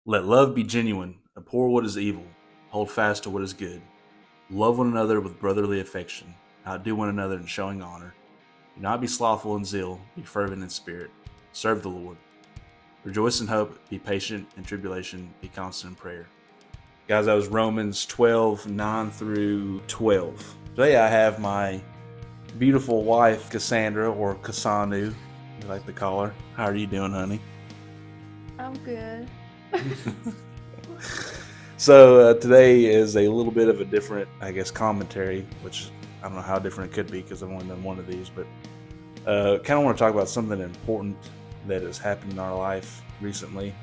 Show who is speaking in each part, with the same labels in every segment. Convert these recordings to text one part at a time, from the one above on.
Speaker 1: Let love be genuine, abhor what is evil, hold fast to what is good. Love one another with brotherly affection, outdo one another in showing honor. Do not be slothful in zeal, be fervent in spirit. Serve the Lord. Rejoice in hope, be patient in tribulation, be constant in prayer. Guys, that was Romans 12, 9 through 12. Today I have my beautiful wife, Cassandra, or Cassanu, we like to call her. How are you doing, honey?
Speaker 2: I'm good.
Speaker 1: So today is a little bit of a different, I guess, commentary, which I don't know how different it could be because I've only done one of these, but kind of want to talk about something important that has happened in our life recently,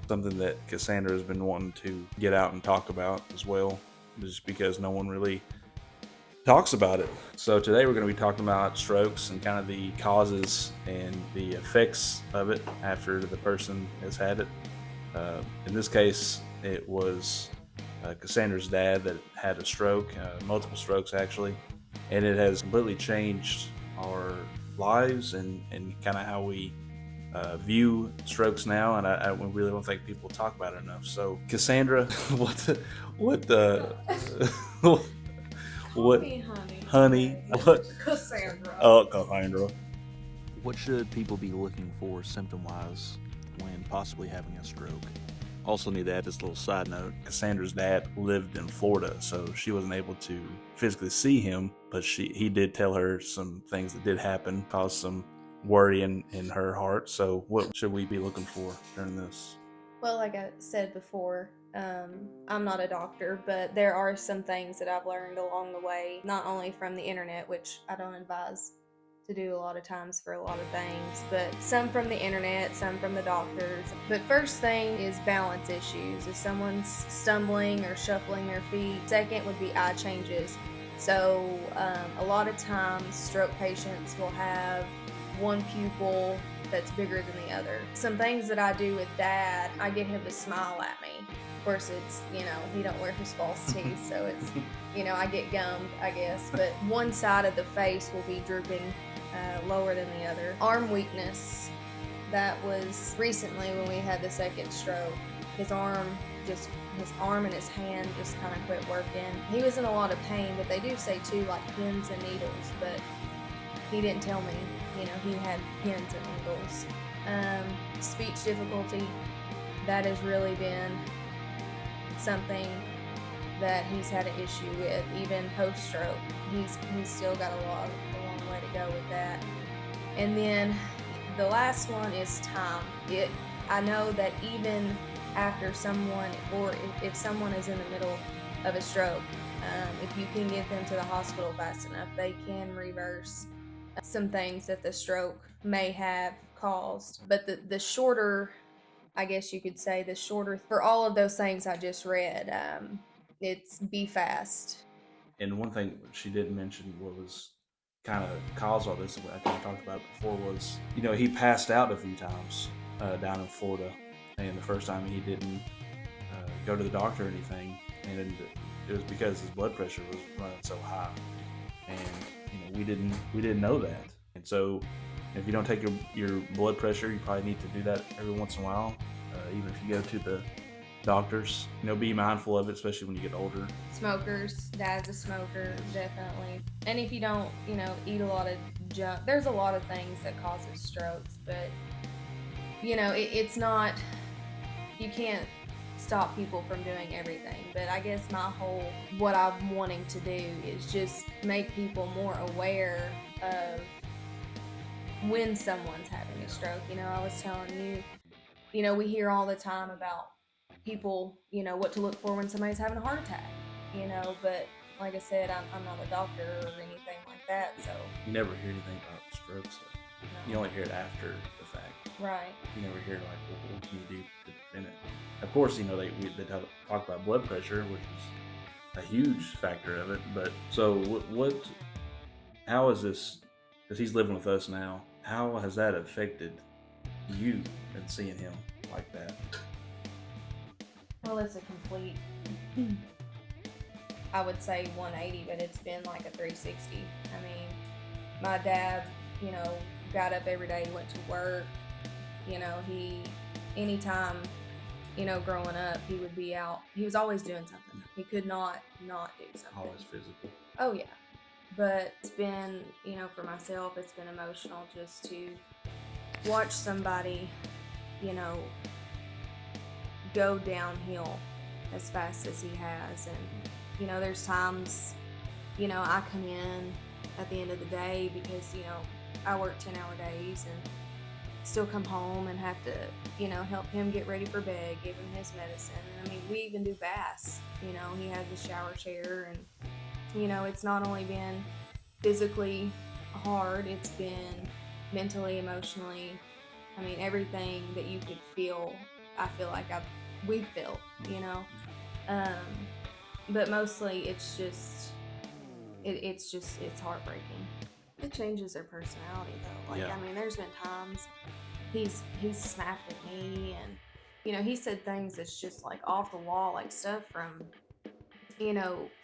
Speaker 1: something that Cassandra has been wanting to get out and talk about as well, just because no one really talks about it. So today we're going to be talking about strokes and kind of the causes and the effects of it after the person has had it. In this case, it was Cassandra's dad that had a stroke, multiple strokes actually, and it has completely changed our lives and kind of how we view strokes now. And I really don't think people talk about it enough. So, Cassandra, what
Speaker 2: Call
Speaker 1: what
Speaker 2: me honey
Speaker 1: honey
Speaker 2: today.
Speaker 1: what
Speaker 2: Cassandra.
Speaker 1: Cassandra?
Speaker 3: What should people be looking for symptom-wise when possibly having a stroke? Also need to add this little side note.
Speaker 1: Cassandra's dad lived in Florida, so she wasn't able to physically see him, but he did tell her some things that did happen, caused some worry in her heart. So what should we be looking for during this?
Speaker 2: Well, like I said before, I'm not a doctor, but there are some things that I've learned along the way, not only from the internet, which I don't advise to do a lot of times for a lot of things, but some from the internet, some from the doctors. But first thing is balance issues. If someone's stumbling or shuffling their feet, second would be eye changes. So a lot of times stroke patients will have one pupil that's bigger than the other. Some things that I do with Dad, I get him to smile at me. Of course, it's, he don't wear his false teeth, so it's, I get gummed, I guess. But one side of the face will be drooping lower than the other. Arm weakness, that was recently when we had the second stroke. His arm and his hand just kind of quit working. He was in a lot of pain, but they do say too, like pins and needles, but he didn't tell me, he had pins and needles. Speech difficulty, that has really been something that he's had an issue with, even post-stroke. He's still got a long way to go with that. And then the last one is time. I know that even after someone, or if someone is in the middle of a stroke, if you can get them to the hospital fast enough, they can reverse some things that the stroke may have caused. But the shorter, I guess you could say, the shorter for all of those things I just read, it's B.E.F.A.S.T.
Speaker 1: And one thing she didn't mention was kind of caused all this. I kind of talked about it before. Was he passed out a few times down in Florida, and the first time he didn't go to the doctor or anything, and it was because his blood pressure was running so high, and we didn't know that. And so if you don't take your blood pressure, you probably need to do that every once in a while, even if you go to the doctors. Be mindful of it, especially when you get older.
Speaker 2: Smokers, Dad's a smoker, definitely. And if you don't, eat a lot of junk, there's a lot of things that causes strokes, but it's not, you can't stop people from doing everything. But I guess what I'm wanting to do is just make people more aware of when someone's having a stroke. I was telling you, we hear all the time about people, what to look for when somebody's having a heart attack, but like I said, I'm not a doctor or anything like that, so.
Speaker 1: You never hear anything about strokes. You only hear it after the fact.
Speaker 2: Right.
Speaker 1: You never hear like, well, what can you do to prevent it? Of course, they talk about blood pressure, which is a huge factor of it. But so how is this? Because he's living with us now. How has that affected you and seeing him like that?
Speaker 2: Well, it's a complete, I would say 180, but it's been like a 360. I mean, my dad, got up every day, went to work. Anytime growing up, he would be out. He was always doing something. He could not do something.
Speaker 1: Always physical.
Speaker 2: Oh yeah. But it's been, for myself, it's been emotional just to watch somebody, go downhill as fast as he has. And, there's times, I come in at the end of the day because, I work 10-hour days and still come home and have to, help him get ready for bed, give him his medicine. I mean, we even do B.E.F.A.S.T. He has a shower chair, and, it's not only been physically hard, it's been mentally, emotionally, I mean, everything that you could feel, I feel like we've felt, but mostly it's just, it's heartbreaking. It changes their personality though. Like,
Speaker 1: Yeah.
Speaker 2: I mean, there's been times he's snapped at me, and he said things that's just like off the wall, like stuff from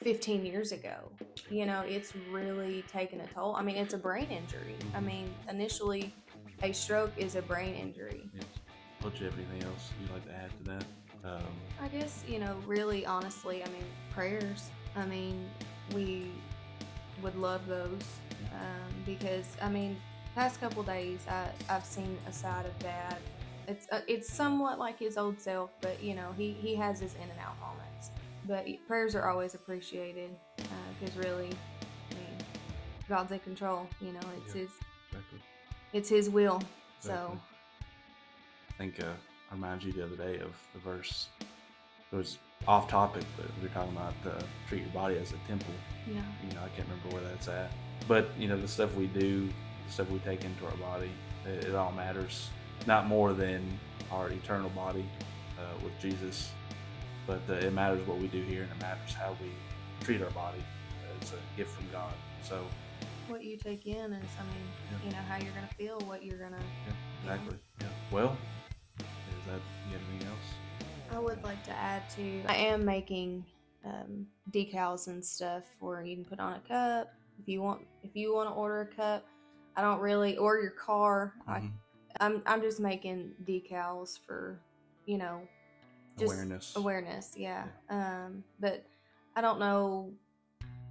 Speaker 2: 15 years ago. It's really taken a toll. I mean, it's a brain injury. I mean, initially a stroke is a brain injury.
Speaker 1: Yes. Don't you have anything else you'd like to add to that?
Speaker 2: I guess, really honestly, I mean, prayers. I mean, we would love those, because, I mean, past couple days I've seen a side of Dad. It's somewhat like his old self, but, he has his in and out moments. But prayers are always appreciated, because really, I mean, God's in control. It's
Speaker 1: Exactly.
Speaker 2: it's His will. So.
Speaker 1: Exactly. I think I reminded you the other day of the verse. It was off topic, but we were talking about treat your body as a temple.
Speaker 2: Yeah.
Speaker 1: I can't remember where that's at. But, the stuff we do, the stuff we take into our body, it all matters. Not more than our eternal body with Jesus, but it matters what we do here, and it matters how we treat our body. It's a gift from God. So
Speaker 2: What you take in is, I mean, how you're gonna feel, what you're gonna.
Speaker 1: yeah, exactly. Yeah. Well, you have anything else?
Speaker 2: I would like to add to. I am making decals and stuff where you can put on a cup if you want. If you want to order a cup, I don't really, or your car.
Speaker 1: Mhm.
Speaker 2: I'm just making decals for, just awareness. Yeah. But I don't know.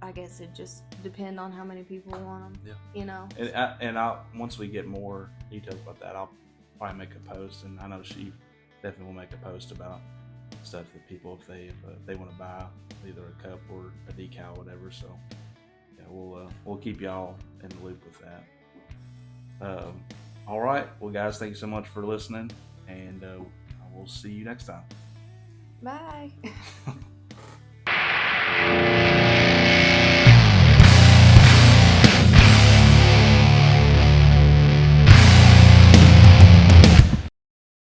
Speaker 2: I guess it just depend on how many people want them.
Speaker 1: Yeah. And I'll once we get more details about that, I'll probably make a post, and I know she definitely will make a post about stuff that people, if they want to buy either a cup or a decal, whatever. So yeah, we'll keep y'all in the loop with that. All right, well, guys, thank you so much for listening, and we'll see you next time.
Speaker 2: Bye.